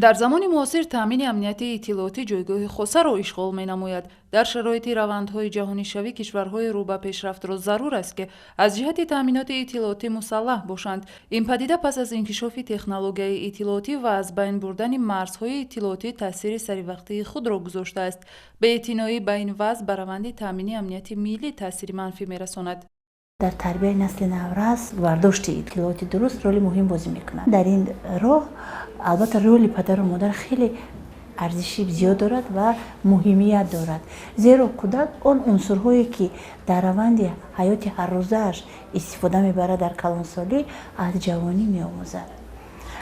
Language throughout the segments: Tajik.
дар замони муосир таъмини амнияти иттилоотӣ ҷойгоҳи хосаро ишғол менамояд. Дар шароити равандҳои ҷаҳонишавӣ кишварҳои рӯ ба пешрафтро зарур аст ки аз ҷиҳати таъминоти иттилоотӣ мусаллаҳ бошанд. Ин падида пас аз инкишофи технологияи иттилоотӣ ва аз байн бурдани марзҳои иттилоотӣ таъсири саривақтии худро гузоштааст. беэътиноӣ ба ин вазъ ба раванди таъмини амнияти миллӣ таъсири манфӣ мерасонад. дар тарбияи насли наврас бардошти иттилооти дуруст роли муҳим бозӣ мекунад. дар ин роҳ албатта роли падару модар хеле арзиши зиёд дорад ва муҳимият дорад, зеро кӯдак он унсурҳое ки дар раванди ҳаёти ҳаррӯзааш истифода мебарад дар калонсолӣ аз ҷавонӣ меомӯзад.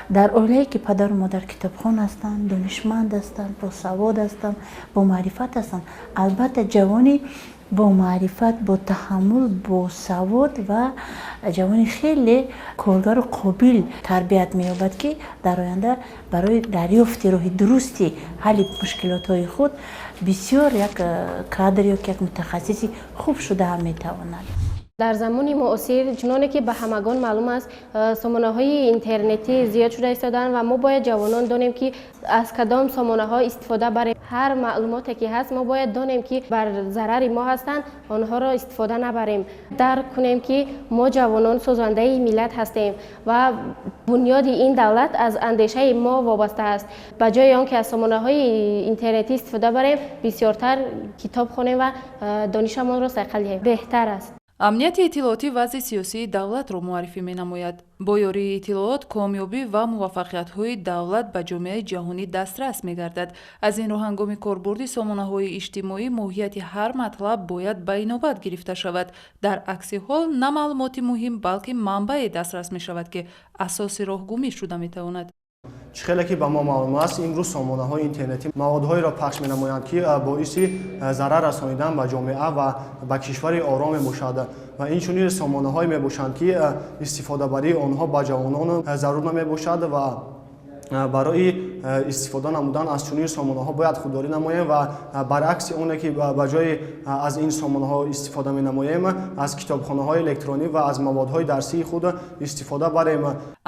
дар оилае ки падару модар китобхон ҳастанд, донишманд ҳастанд, босавод ҳастанд, бо маърифат ҳастанд, албатта ҷавони бо маърифат, бо таҳаммул, бо савод ва ҷавони хеле коргару қобил тарбият меёбад ки дар оянда барои дарёфти роҳи дурусти ҳалли мушкилотҳои худ бисёр як кадр ё як мутахассиси хуб шуда ҳам метавонад. дар замони муосир чуноне ки ба ҳамагон маълум аст, сомонаҳои интернетӣ зиёд шуда истоданд ва мо бояд ҷавонон донем ки аз кадом сомонаҳо истифода барем. ҳар маълумоте ки ҳаст мо бояд донем ки бар зарари мо ҳастанд, онҳоро истифода набарем. дарк кунем ки мо ҷавонон созандаи миллат ҳастем ва бунёди ин давлат аз андешаи мо вобаста аст. ба ҷои он ки аз сомонаҳои интернетӣ истифода барем, бисёртар китоб хонем ва донишамонро сайқал диҳем. беҳтар аст. амнияти иттилоотӣ вазъи сиёсии давлатро муаррифӣ менамояд. бо ёрии иттилоот комёбӣ ва муваффақиятҳои давлат ба ҷомеаи ҷаҳонӣ дастрас мегардад. аз ин рӯ ҳангоми корбурди сомонаҳои иҷтимоӣ моҳияти ҳар матлаб бояд ба инобат гирифта шавад. дар акси ҳол на маълумоти муҳим, балки манбае дастрас мешавад ки асоси роҳгумӣ шуда метавонад. чӣ хеле ки ба мо маълум аст, имрӯз сомонаҳои интернетӣ маводҳоеро пахш менамоянд ки боиси зарар расонидан ба ҷомеа ва ба кишвари ором мебошад ва инчунин сомонаҳое мебошанд ки истифодабарии онҳо ба ҷавонон зарур намебошад ва барои истифода намудан аз чунин сомонаҳо бояд худдорӣ намоем ва баръакси оне ки ба ҷои аз ин сомонаҳо истифода менамоем, аз китобхонаҳои электронӣ ва аз маводҳои дарсии худ истифода барем.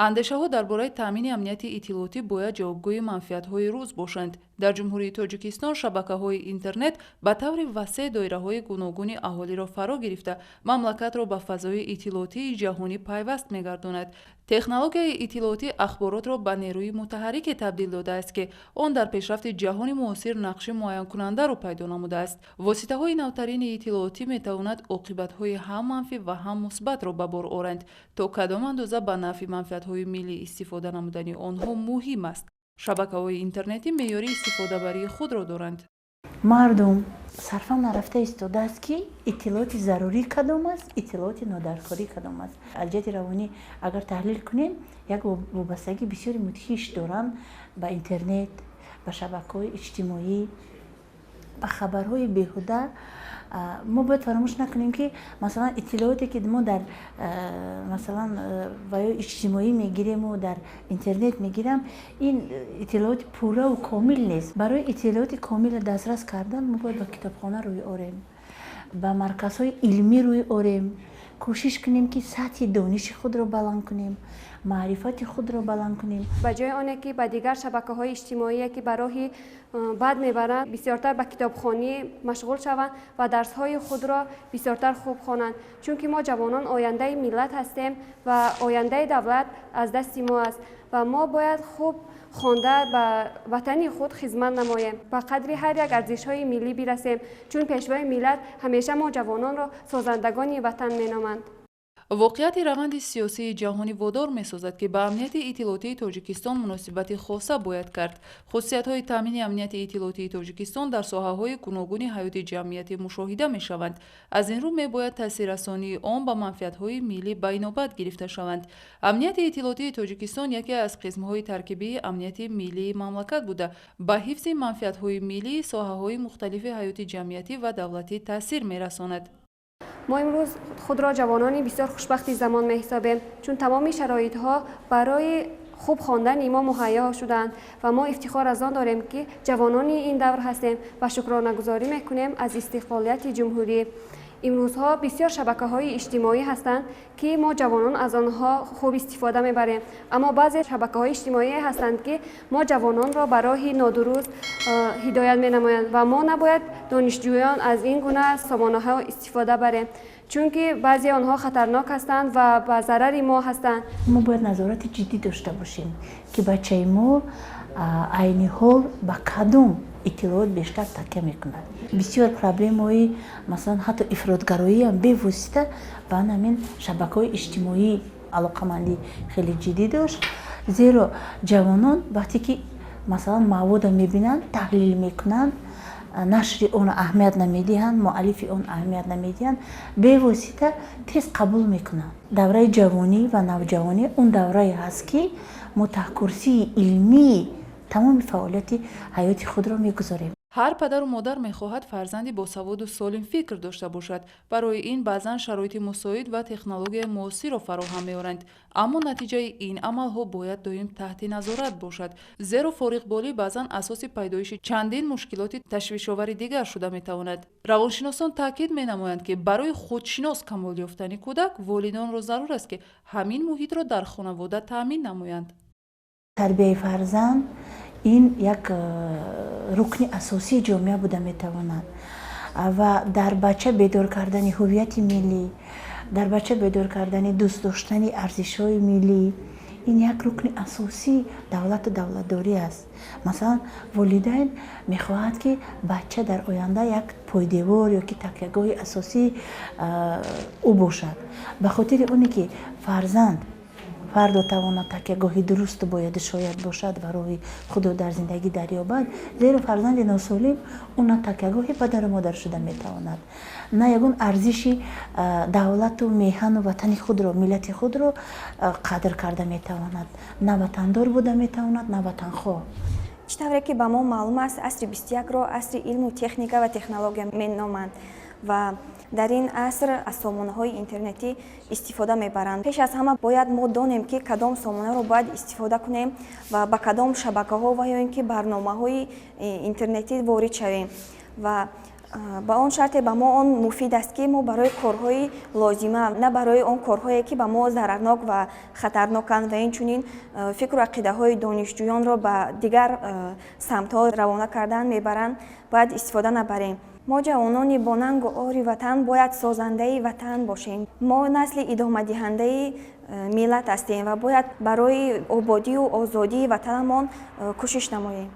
андешаҳо дар бораи таъмини амнияти иттилоотӣ бояд ҷавобгӯи манфиатҳои рӯз бошанд. дар ҷумҳурии Тоҷикистон шабакаҳои интернет ба таври васеъ доираҳои гуногуни аҳолиро фаро гирифта, мамлакатро ба фазои иттилоотии ҷаҳонӣ пайваст мегардонад. технологияи иттилоотӣ ахборотро ба нерӯи мутаҳаррике табдил додааст ки он дар пешрафти ҷаҳони муосир нақши муайянкунандаро пайдо намудааст. воситаҳои навтарини иттилоотӣ метавонад оқибатҳои ҳам манфӣ ва ҳам мусбатро ба бор оранд. то кадом андоза ба нафъи манфиатҳои миллӣ истифода намудани онҳо муҳим аст. шабакаҳои интернетӣ меъёри истифодабарии худро доранд. мардум сарфа нарафта истодааст ки иттилооти зарурӣ кадом аст, иттилооти нодаркорӣ кадом аст. аз ҷиҳати равонӣ агар таҳлил кунем, як вобастагӣ бисёри мудҳиш доранд ба интернет, ба шабакаҳои иҷтимоӣ, ба хабарҳои беҳуда. мо бояд фаромӯш накунем ки масалан иттилооте ки мо дар масалан ваё иҷтимоӣ мегирему дар интернет мегирам, ин иттилооти пурраву комил нест. барои иттилооти комил дастрас кардан мо бояд ба китобхона рӯй орем, ба марказҳои илмӣ рӯй орем, кӯшиш кунем ки сатҳи дониши худро баланд кунем, маърифати худро баланд кунем. ба ҷои оне ки ба дигар шабакаҳои иҷтимоие ки ба роҳи бад мебаранд, бисёртар ба китобхонӣ машғул шаванд ва дарсҳои худро бисёртар хуб хонанд, чунки мо ҷавонон ояндаи миллат ҳастем ва ояндаи давлат аз дасти мо аст ва мо бояд хуб хонда ба ватани худ хизмат намоем, ба қадри ҳар як арзишҳои миллӣ бирасем, чун пешвои миллат ҳамеша мо ҷавононро созандагони ватан меноманд. воқеияти раванди сиёсии ҷаҳонӣ водор месозад ки ба амнияти иттилоотии Тоҷикистон муносибати хоса бояд кард. хусусиятҳои таъмини амнияти иттилоотии Тоҷикистон дар соҳаҳои гуногуни ҳаёти ҷамъиятӣ мушоҳида мешаванд. аз ин рӯ мебояд таъсиррасонии он ба манфиатҳои миллӣ ба инобат гирифта шаванд. амнияти иттилоотии Тоҷикистон яке аз қисмҳои таркибии амнияти миллии мамлакат буда ба ҳифзи манфиатҳои миллии соҳаҳои мухталифи ҳаёти ҷамъиятӣ ва давлатӣ таъсир мерасонад. мо имрӯз худро ҷавонони бисёр хушбахти замон меҳисобем, чун тамоми шароитҳо барои хуб хондани мо муҳайё шуданд ва мо ифтихор аз он дорем ки ҷавонони ин давр ҳастем ва шукронагузорӣ мекунем аз истиқлолияти ҷумҳурӣ. امروزها بسیار شبکه‌های اجتماعی هستند که ما جوانان از آنها خوب استفاده می‌بریم، اما بعضی شبکه‌های اجتماعی هستند که ما جوانان را به راه نادرست هدایت می‌نمایند و ما نباید دانشجویان از این گونه سامانه‌ها استفاده بریم، چون که بعضی آنها خطرناک هستند و به ضرر ما هستند. ما باید نظارت جدی داشته باشیم که بچه ما عین حال به کدوم اطلاعات بیشتر تکیه میکنند. بسیار پرابلم های مثلا حتی افراطگرایی هم به واسطه به همین شبکه‌های اجتماعی علاقمندی خیلی جدی داشت، زیرا جوانان وقتی که مثلا مواد میبینند تحلیل میکنند، نشر اون اهمیت نمیدهند، مؤلف اون اهمیت نمیدهند، به واسطه تیز قبول میکنند. دوره جوانی و نوجوانی اون دوره هست که ما تحکرسی علمی تمام فعالیت حیات خود را میگذاریم. هر پدر و مادر میخواهد فرزندی باسواد و سالم فکر داشته باشد. برای این بعضا شرایط مساعد و تکنولوژی معاصر را فراهم می‌آورند، اما نتیجه این عملها باید دائم تحت نظارت باشد، زیرا فارغبالی بعضا اساس پیدایش چندین مشکلات تشویش‌آور دیگر شده میتواند. روانشناسان تاکید می‌نمایند که برای خودشناس کمال یافتن کودک، والدان را ضرور است که همین محیط را در خانواده تامین نمایند. تربیت فرزند این یک رکن اساسی جامعه بوده میتواند و در بچه بیدار کردن هویت ملی، در بچه بیدار کردن دوست داشتن ارزش‌های ملی، این یک رکن اساسی دولت و دولتداری است. مثلا والدین میخواهد که بچه در آینده یک پایدیوار یا که تکیه‌گاه اساسی او باشد. به خاطر اونی که فرد تواند تکیه‌گاهی درست باید شاید باشد برای خود در زندگی دریابد، زیرا فرزند ناسالم اون تکیه‌گاه پدر و مادر شده میتواند، نه یگان ارزش دولت و میهن و وطن خود را، ملت خود را قدر کرده میتواند، نه وطندار بوده میتواند، نه وطنخواه. چطوری که به ما معلوم است عصر 21 را عصر علم و تکنیک و تکنولوژی مینامند و در این عصر از سامانه‌های اینترنتی استفاده میبرند. پیش از همه باید ما دانیم که کدام سامانه را باید استفاده کنیم و به کدام شبکه‌ها و یا اینکه برنامه‌های اینترنتی وارد شویم و با آن شرط به ما آن مفید است که ما برای کارهای لازمه، نه برای آن کارهایی که به ما ضررناک و خطرناکند و این چنین فکر و عقیده های دانشجویان را به دیگر سمت‌ها روانه کردن میبرند، باید استفاده نبریم. ما جوانان با ننگ و آر وطن باید سازنده وطن باشیم. ما نسل ادامه دهنده ملت هستیم و باید برای آبادی و آزادی وطنمان کوشش نماییم.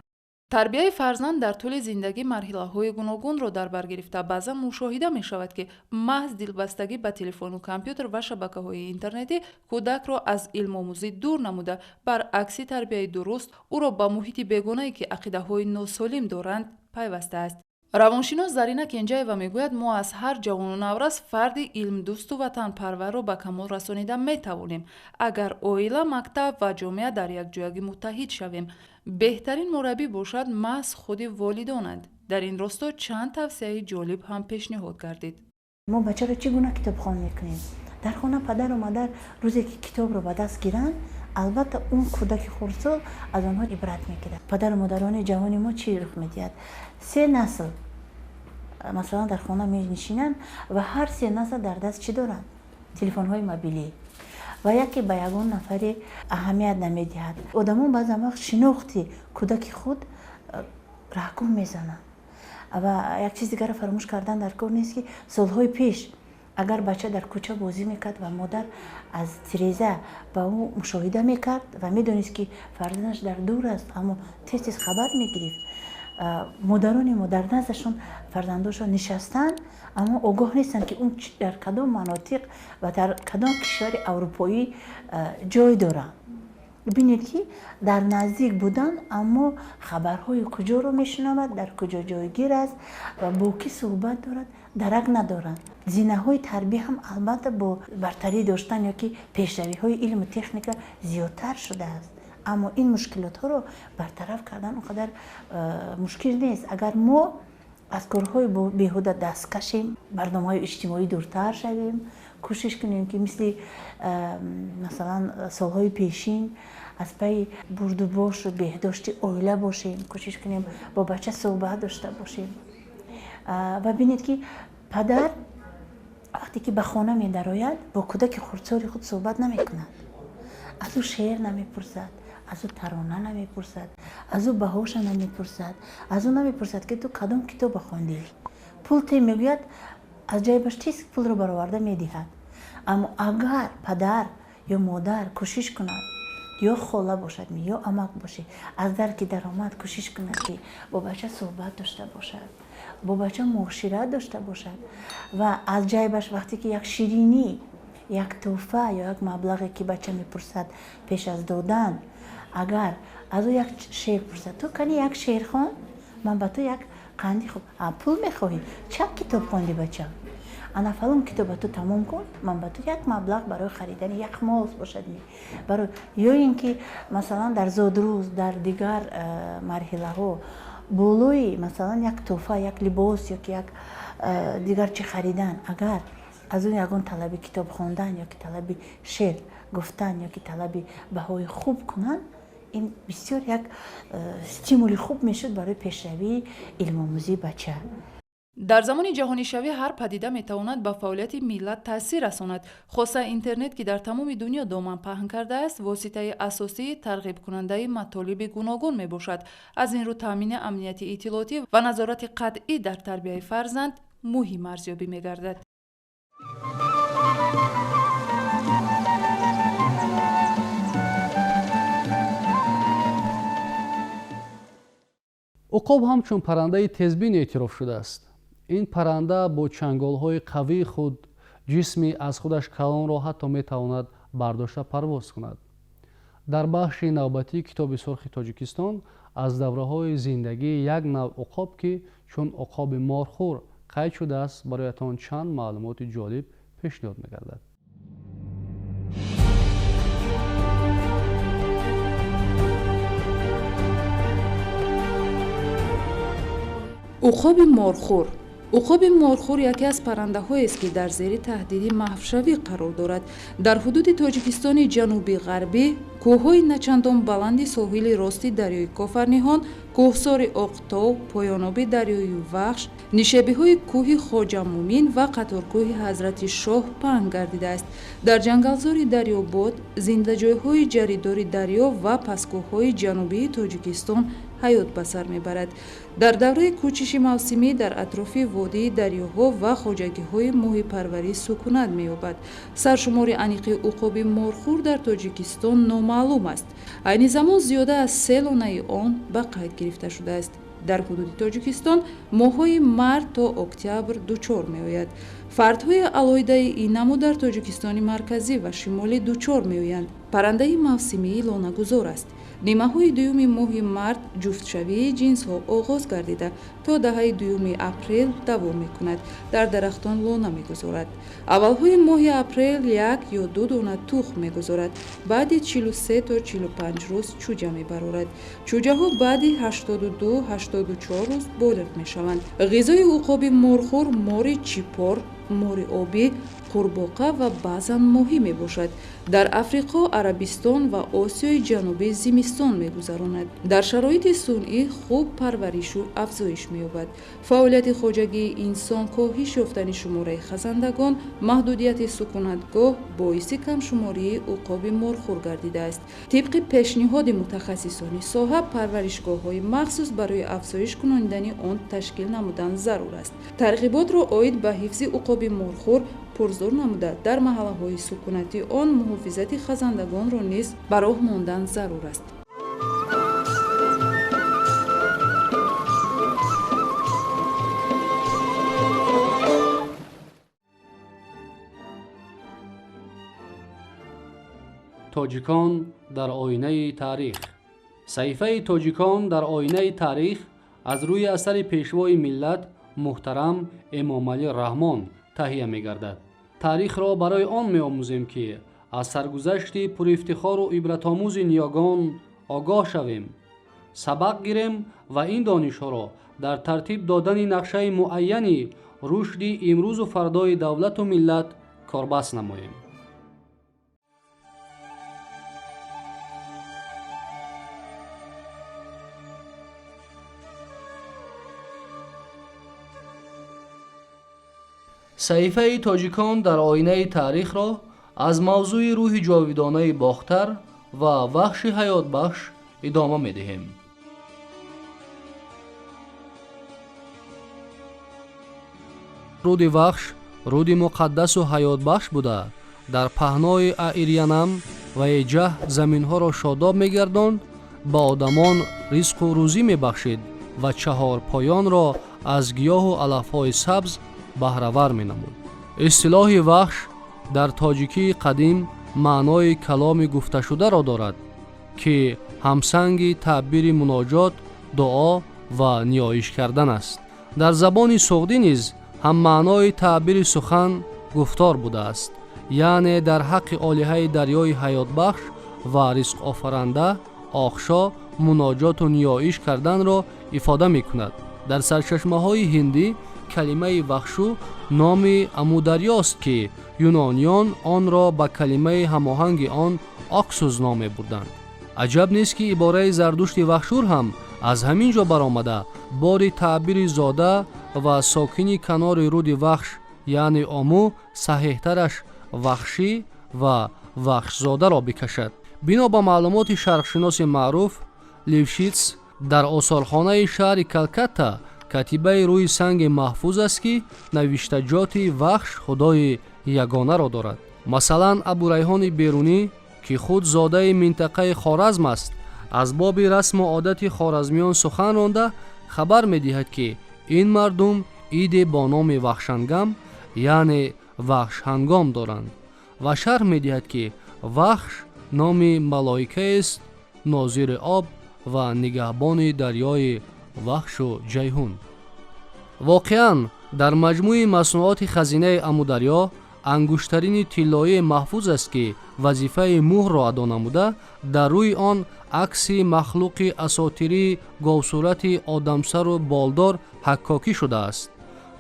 تربیت فرزند در طول زندگی مرحله‌های گوناگون را در بر گرفته. بعضا مشاهده می شود که محض دلبستگی به تلفن و کامپیوتر و شبکه‌های اینترنتی کودک را از علم آموزی دور نموده، برعکس تربیت درست او را به محیط بیگانه‌ای که عقیده‌های ناسالم دارند پیوسته است. روانشناس زرینه کنجایوا میگوید ما از هر جوان و نورس فردی علم دوست و وطن پرور را به کمال رسانیده میتوانیم اگر عائله، مکتب و جامعه در یک جایگی متحد شویم. بهترین مربی باشد محض خود والدانند. در این راستا چند توصیه جالب هم پیشنهاد گردید. ما بچه را چگونه کتابخوان میکنیم؟ در خانه پدر و مادر روزی که کتاب رو به دست گیرن، البته اون کودک خردسال از آنها عبرت میگیرد. پدر و مادران جوان ما چی رخ میدهد؟ 3 نسل مثلا در خانه می نشینند و هر 3 نسل در دست چی دارند؟ تلفن های موبیلی و یکی به یگان نفر اهمیت نمیدهد. آدمان بعضی وقت شناختی کودک خود رقم میزنند و یک چیز دیگر فراموش کردن در کار نیست که سالهای پیش اگر بچه در کوچه بازی میکرد و مادر از تریزه با او مشاهده میکرد و میدونست که فرزندش در دور است اما تیز خبر میگرفت، مادران ما در نزدشون فرزنداشون نشستن اما آگاه نیستن که اون در کدام مناطق و در کدام کشور اروپایی جای دارن. ببینید که در نزدیک بودن اما خبرهای کجا رو میشنود، در کجا جایگیر است و با کی صحبت دارد درک ندارند. زینه های تربیه هم البته با برتری داشتن یا که پیشروی های علم و تکنیک زیادتر شده است، اما این مشکلات ها رو برطرف کردن اونقدر مشکل نیست اگر ما از کارهای بیهوده دست کشیم، برنامه‌های اجتماعی دورتر شویم، کوشش کنیم که مثلا سالهای پیشین از پی برد و باش و بهداشت عائله باشیم، کوشش کنیم با بچه صحبت داشته باشیم و ببینید که پدر вақте ки ба хона медарояд бо кӯдаки хурдсори худ суҳбат намекунад, аз ӯ шеър намепурсад, аз ӯ тарона намепурсад, аз ӯ баҳоша намепурсад, аз ӯ намепурсад ки ту кадом китобро хондӣ. пул те мегӯяд аз ҷайбаш чиз пулро бароварда медиҳад. аммо агар падар ё модар кӯшиш кунад, ё хола бошад ё амак бошад, аз дарки даромад кӯшиш кунад ки бо бача суҳбат дошта бошад, бо бача муошират дошта бошад ва аз ҷайбаш вақте ки як ширинӣ, як тӯҳфа ё як маблағе ки бача мепурсад пеш аз додан, агар аз ӯ як шеър пурсад, ту кани як шеър хон, ман ба ту як қанди хуб, пул мехоҳӣ, ча китоб хонди бача, ана фалон китоба ту тамом кун, ман ба ту як маблағ барои харидани як молз бошад барои ё ин ки масалан дар зодрӯз дар дигар марҳилаҳо болои масалан як тӯҳфа, як либос ё ки як дигар чи харидан, агар аз ӯ ягон талаби китоб хондан ё ки талаби шеър гуфтан ё ки талаби баҳои хуб кунанд, ин бисёр як стимули хуб мешуд барои пешравии илмомӯзии бача. дар замони ҷаҳонишавӣ ҳар падида метавонад ба фаъолияти миллат таъсир расонад. хоса интернет ки дар тамоми дунё доман паҳн кардааст, воситаи асосии тарғибкунандаи матолиби гуногун мебошад. аз ин рӯ таъмини амнияти иттилоотӣ ва назорати қатъӣ дар тарбияи фарзанд муҳим арзёбӣ мегардад. уқоб ҳамчун паррандаи тезбин эътироф шудааст. ин парранда бо чанголҳои қавии худ ҷисми аз худаш калонро ҳатто метавонад бардошта парвоз кунад. дар бахши навбатии китоби сурхи тоҷикистон аз давраҳои зиндагии як навъ уқоб ки чун уқоби морхӯр қайд шудааст, бароятон чанд маълумоти ҷолиб пешниҳод мегардад. уқоби морхӯр. уқоби морхӯр яке аз паррандаҳоест ки дар зери таҳдиди маҳвшавӣ қарор дорад. дар ҳудуди тоҷикистони ҷануби ғарбӣ, кӯҳҳои начандон баланди соҳили рости дарёи Кофарниҳон, кӯҳсори Оқтов, поёноби дарёи Вахш, нишебиҳои кӯҳи Хоҷа Мумин ва қаторкӯҳи Ҳазрати Шоҳ паҳн гардидааст. дар ҷангалзори Дарёбод, зиндаҷойҳои ҷаридори дарё ва пасткӯҳҳои ҷанубии Тоҷикистон ҳаёт ба сар мебарад. дар давраи кӯчиши мавсимӣ дар атрофи водии дарёҳо ва хоҷагиҳои моҳипарварӣ сукунат меёбад. саршумори аниқи уқоби морхӯр дар Тоҷикистон номаълум аст. айни замон зиёда аз 3 лонаи он ба қайд гирифта шудааст. дар ҳудуди Тоҷикистон моҳҳои март то октябр дучор меояд. фардҳои алоҳидаи ин намуд дар Тоҷикистони марказӣ ва шимолӣ дучор меоянд. паррандаи мавсимии лонагузор аст. нимаҳои дуюми моҳи март ҷуфтшавии ҷинсҳо оғоз гардида то доҳаи дуюми апрел давом мекунад. дар дарахтон лона мегузорад. аввалҳои моҳи апрел 1 ё 2 дона тухм мегузорад. баъди 43 то 45 рӯз чуҷа мебарорад. чуҷаҳо баъди 82-84 рӯз болиғ мешаванд. ғизои уқоби морхӯр мори чипор, мори обӣ, қурбоқа ва баъзан моҳӣ мебошад. дар Африқо, Арабистон ва Осиёи ҷанубӣ зимистон мегузаронад. дар шароити сунъӣ хуб парваришу афзоиш меёбад. фаъолияти хоҷагии инсон, коҳиш ёфтани шумораи хазандагон, маҳдудияти сукунатгоҳ боиси камшумории уқоби морхӯр гардидааст. тибқи пешниҳоди мутахассисони соҳа, парваришгоҳҳои махсус барои афзоиш кунонидани он ташкил намудан зарур аст. тарғиботро оид ба ҳифзи уқоби морхӯр пурзур намуда, дар маҳаллаҳои сукунати он муҳофизати хазандагонро низ ба роҳ мондан зарур аст. тоҷикон дар оинаи таърих. саҳифаи тоҷикон дар оинаи таърих аз рӯи асари пешвои миллат муҳтарам Эмомалӣ Раҳмон таҳия мегардад. таърихро барои он меомӯзем ки аз саргузашти пурифтихору ибратомӯзи ниёгон огоҳ шавем, сабақ гирем ва ин донишҳоро дар тартиб додани нақшаи муайяни рушди имрӯзу фардои давлату миллат корбаст намоем. صحیفه تاجیکان در آینه تاریخ را از موضوع روح جاویدانه باختر و وحش حیات بخش ادامه می دهیم. رود وحش رود مقدس و حیات بخش بوده در پهنای ایریانم و ایجه زمین ها را شاداب می گرداند، با آدمان رزق و روزی می بخشید و چهار پایان را از گیاه و علف های سبز بهره‌ور می نمود. اصطلاح وحش در تاجیکی قدیم معنای کلام گفته شده را دارد که همسنگ تعبیر مناجات، دعا و نیایش کردن است. در زبان سغدی نیز هم معنای تعبیر سخن گفتار بوده است، یعنی در حق الهه دریای حیات بخش و رزق آفرنده آخشا مناجات و نیایش کردن را افاده می کند. در سرچشمه های هندی کلمه وحشو نام امودریاست که یونانیان آن را با کلمه هماهنگ آن آکسوس نام بردند. عجب نیست که عباره زردشت وحشور هم از همین جا برآمده بار تعبیر زاده و ساکنی کنار رود وحش یعنی آمو صحیحترش وحشی و وحش زاده را بکشد. بنا با معلومات شرقشناس معروف لیوشیتس در آثارخانه شهر کلکتا کتیبه روی سنگ محفوظ است که نوشتجات وحش خدای یگانه را دارد. مثلا ابو ریحان بیرونی که خود زاده منطقه خوارزم است از باب رسم و عادت خوارزمیان سخن رانده خبر می دهد که این مردم عید با نام وحشنگم یعنی وحش هنگام دارند و شرح می دهد که وحش نام ملائکه است ناظر آب و نگهبان دریای وحش و جیهون. واقعاً در مجموع مصنوعات خزینه امودریا انگشترین طلایی محفوظ است که وظیفه مهر را ادا نموده در روی آن عکس مخلوق اساطیری گاوصورت آدمسر و بالدار حکاکی شده است.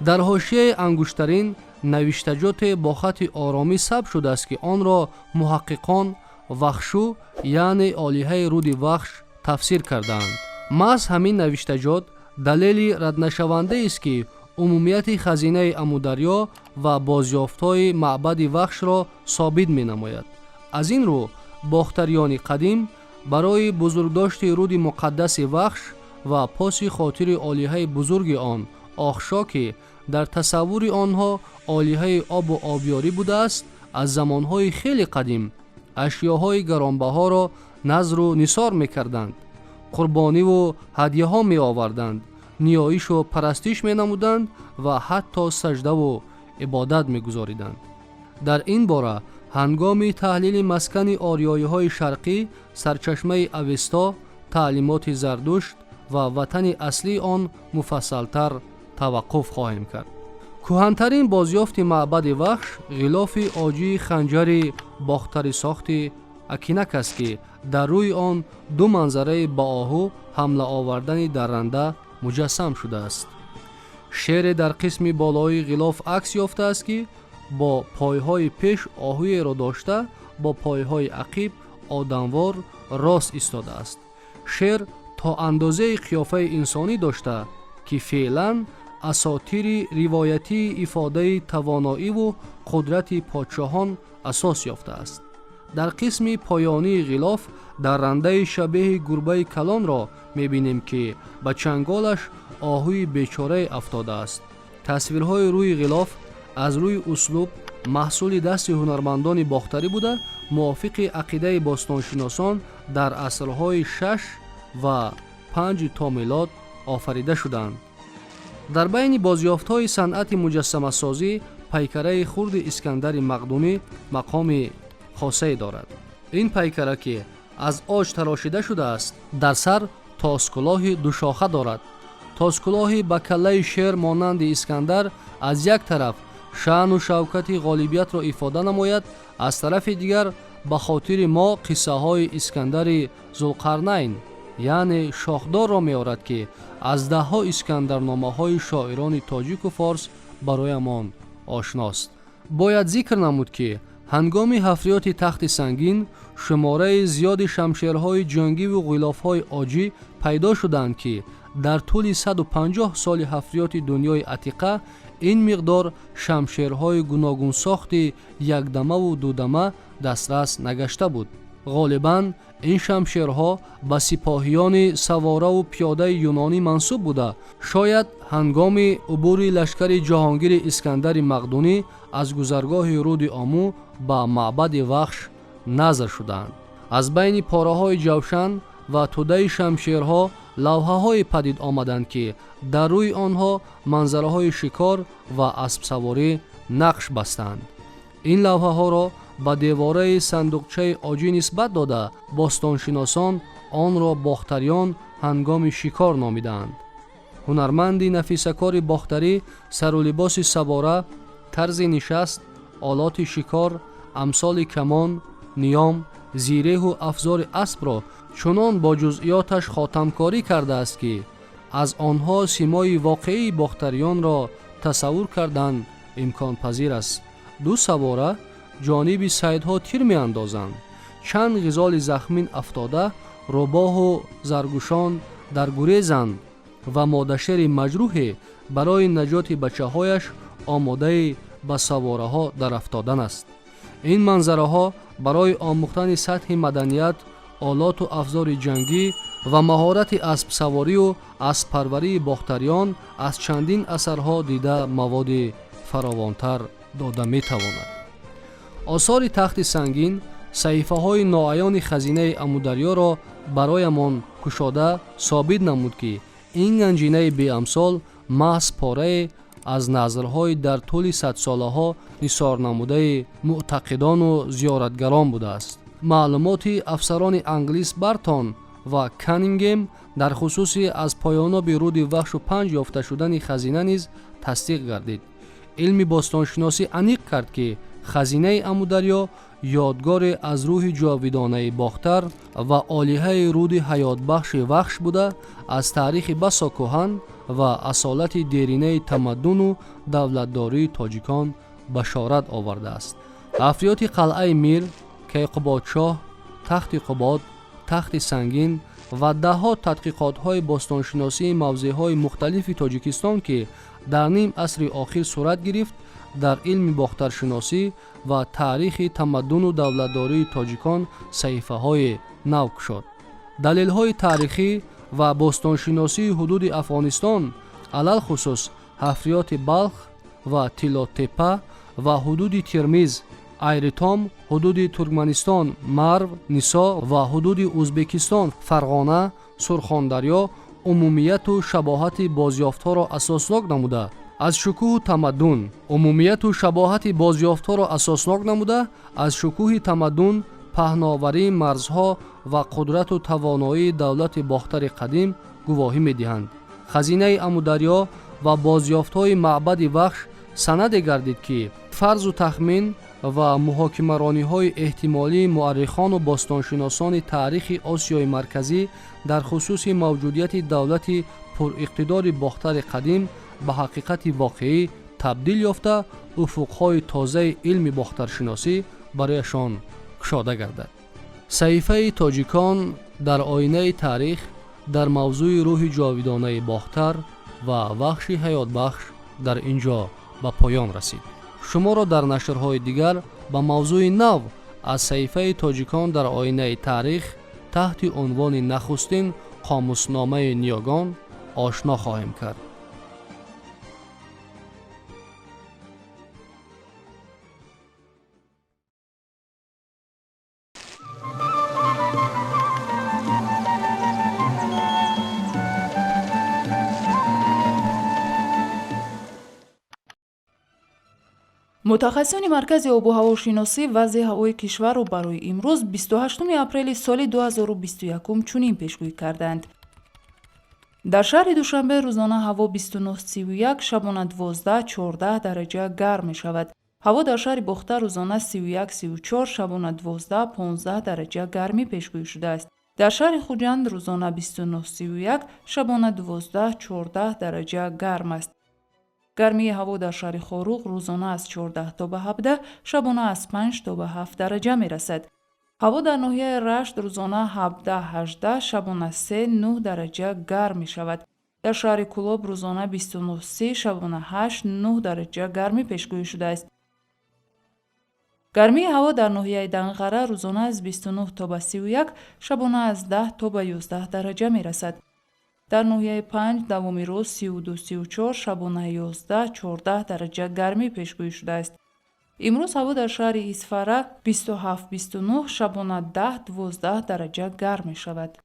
در حاشیه انگشترین نوشتجات با خط آرامی ثبت شده است که آن را محققان وحشو یعنی الهه رود وحش تفسیر کردند. محض همین نوشتجات دلیل رد نشونده است که عمومیت خزینه امودریا و بازیافت‌های معبد وحش را ثابت می‌نماید. از این رو باختریان قدیم برای بزرگداشت رود مقدس وحش و پاس خاطر الهه بزرگ آن آخشا که در تصور آنها الهه آب و آبیاری بوده است از زمانهای خیلی قدیم اشیاهای گرانبها را نذر و نثار می‌کردند، قربانی و هدیه ها می آوردند، نیایش و پرستش می نمودند و حتی سجده و عبادت می گذاریدند. در این باره هنگام تحلیل مسکن آریایی های شرقی سرچشمه اوستا، تعلیمات زردشت و وطن اصلی آن مفصلتر توقف خواهیم کرد. کهن‌ترین بازیافت معبد وحش غلاف عاجی خنجر باختری ساخت اکینک است که در روی آن دو منظره با آهو حمله آوردن درنده مجسم شده است. شیر در قسم بالای غلاف عکس یافته است که با پایهای پیش آهوی را داشته با پایهای عقیب آدموار راست ایستاده است. شیر تا اندازه قیافه انسانی داشته که فعلا اساطیر روایتی افاده توانایی و قدرت پادشاهان اساس یافته است. در قسم پایانی غلاف درنده شبیه گربه کلان را می‌بینیم که به چنگالش آهوی بیچاره افتاده است. تصویرهای روی غلاف از روی اسلوب محصول دست هنرمندان باختری بوده موافق عقیده باستانشناسان در عصرهای 6 و 5 تا میلاد آفریده شدند. در بین بازیافت‌های صنعت مجسمه سازی پیکره خرد اسکندر مقدونی مقام خاصه دارد. این پیکره که از عاج تراشیده شده است در سر تاج کلاه دو شاخه دارد. تاج کلاه با کله شیر مانند اسکندر از یک طرف شأن و شوکت غالبیت را افاده نماید، از طرف دیگر به خاطر ما قصه های اسکندر ذوالقرنین یعنی شاخدار را می‌آورد که از ده‌ها اسکندرنامه های شاعران تاجیک و فارس برایمان آشناست. باید ذکر نمود که هنگام حفریات تخت سنگین شماره زیاد شمشیرهای جنگی و غلافهای عاجی پیدا شدند که در طول 150 سال حفریات دنیای عتیقه این مقدار شمشیرهای گوناگون ساختی یکدمه و دودمه دسترس نگشته بود. غالباً این شمشیرها به سپاهیان سواره و پیاده یونانی منسوب بوده. شاید هنگام عبور لشکر جهانگیر اسکندر مقدونی از گذرگاه رود آمو به معبد وخش نظر شدند. از بین پاره‌های جوشن و توده شمشیرها لوحه‌های پدید آمدند که در روی آنها منظره‌های شکار و اسب سواری نقش بستند. این لوحه‌ها را به دیواره صندوقچه آجی نسبت داده باستانشناسان آن را باختریان هنگام شکار نامیدند. هنرمندی نفیسه‌کار باختری سر و لباس سواره، طرز نشست، آلات شکار، امثال کمان، نیام، زیره و افزار اسب را چنان با جزئیاتش خاتمکاری کرده است که از آنها سیمای واقعی باختریان را تصور کردن امکان پذیر است. دو سواره جانب سیدها تیر می اندازند. چند غزال زخمین افتاده روباه و زرگوشان در گریزند و مادرشیر مجروح برای نجات بچه هایش آماده به سواره ها در افتادن است. این منظره ها برای آموختن سطح مدنیت، آلات و افزار جنگی و مهارت اسب سواری و اسب پروری باختریان از چندین اثرها دیده مواد فراوانتر داده می تواند. آثار تخت سنگین صحیفه های ناعیان خزینه امودریا را برایمان کشاده ثابت نمود که این گنجینه بی امثال محض پاره از نظرهای در طول 100 ساله ها نثار نموده معتقدان و زیارتگران بوده است. معلومات افسران انگلیس برتون و کانینگهم در خصوص از پایاناب رود وخش و پنج یافته شدن خزینه نیز تصدیق گردید. علم باستانشناسی انیق کرد که خزینه امودریا یادگار از روح جاویدانه باختر و عالیه رود حیات بخش وخش بوده از تاریخ بسا کهن و اصالت دیرینه تمدن و دولتداری تاجیکان بشارت آورده است. افریات قلعه میر، کیقوبادشاه، تخت قباد، تخت سنگین و ده‌ها تحقیقات‌های باستانشناسی موضع‌های مختلف تاجیکستان که در نیم عصر آخر صورت گرفت در علم باخترشناسی و تاریخ تمدن و دولتداری تاجیکان صحیفه‌های نو شد. دلیل‌های تاریخی و باستانشناسی حدود افغانستان علل خصوص حفریات بلخ و تیلاتپه و حدود ترمیز، ایرتام، حدود ترکمنستان، مرو، نیسا و حدود ازبکستان، فرغانه، سرخاندریا عمومیت و شباهت بازیافت‌ها را اساسناک نموده از شکوه تمدن از شکوه تمدن، پهناوری مرزها و قدرت و توانایی دولت باختر قدیم گواهی می‌دهند. خزینه امودریا و بازیافت‌های معبد وخش سند گردید که فرض و تخمین و محاکمه‌رانی‌های احتمالی مورخان و باستانشناسان تاریخ آسیای مرکزی در خصوص موجودیت دولت پر اقتدار باختر قدیم به حقیقت واقعی تبدیل یافته افق‌های تازه علم باخترشناسی برایشان گشاده گردد. صحیفه تاجیکان در آینه تاریخ در موضوع روح جاویدانه باختر و وخش حیات بخش در اینجا به پایان رسید. شما را در نشرهای دیگر به موضوع نو از صحیفه تاجیکان در آینه تاریخ تحت عنوان نخستین قاموسنامه نیاگان آشنا خواهیم کرد. متخصصان مرکز آب و هواشناسی وضع هوای کشور را برای امروز 28 اپریل سال 2021 چنین پیشگویی کردند. در شهر دوشنبه روزانه هوا 29-31، شبانه 12-14 درجه گرم می شود. هوا در شهر بختر روزانه 31-34، شبانه 12-15 درجه گرمی پیشگویی شده است. در شهر خوجند روزانه 29-31، شبانه 12-14 درجه گرم است. گرمی هوا در شهر خاروق روزانه از 14 تا به 17، شبانه از 5 تا به 7 درجه می رسد. هوا در ناحیه رشت روزانه 17-18، شبانه 3-9 درجه گرم می شود. در شهر کلوب روزانه 29 شبانه 8-9 درجه گرمی پیشگویی شده است. گرمی هوا در ناحیه دنقره روزانه از 29 تا به 31، شبانه از 10 تا به 11 درجه می رسد. در ناحیه 5 دومی روز 32-34، شبانه 11-14 درجه گرمی پیشگویی شده است. امروز هوا در شهر ایسفاره 27-29، شبانه 10-12 درجه گرم می شود.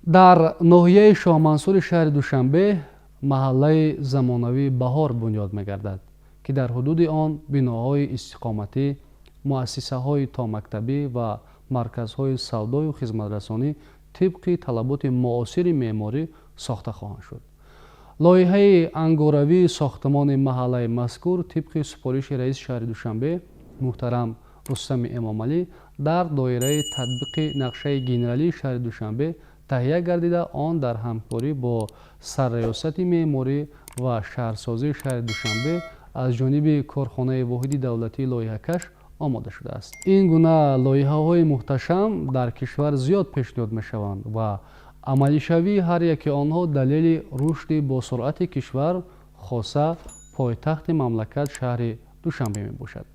дар ноҳияи шоҳмансури шаҳри душанбе маҳаллаи замонавии баҳор бунёд мегардад, ки дар ҳудуди он биноҳои истиқоматӣ, муассисаҳои томактабӣ ва марказҳои савдою хизматрасонӣ тибқи талаботи муосири меъморӣ сохта хоҳанд шуд. лоиҳаи ангоравии сохтмони маҳаллаи мазкур тибқи супориши раиси шаҳри душанбе муҳтарам рустами эмомалӣ дар доираи татбиқи нақшаи генералии шаҳри душанбе таҳия гардида, он дар ҳамкорӣ бо сарраёсати меъморӣ ва шаҳрсозии шаҳри душанбе аз ҷониби корхонаи воҳиди давлатии лоиҳакаш омода шудааст. ин гуна лоиҳаҳои муҳташам дар кишвар зиёд пешниҳод мешаванд ва амалишавии ҳар яки онҳо далели рушди босуръати кишвар, хоса пойтахти мамлакат шаҳри душанбе мебошад.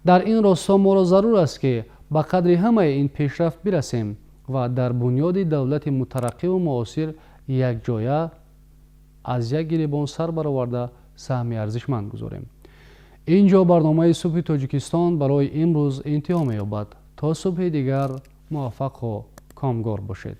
дар ин росто моро зарур аст ки ба қадри ҳамаи ин пешрафт бирасем ва дар бунёди давлати мутараққиву муосир якҷоя аз як гиребон сар бароварда саҳми арзишманд гузорем. инҷо барномаи субҳи тоҷикистон барои имрӯз интиҳо меёбад. то субҳи дигар муваффақу комгор бошед.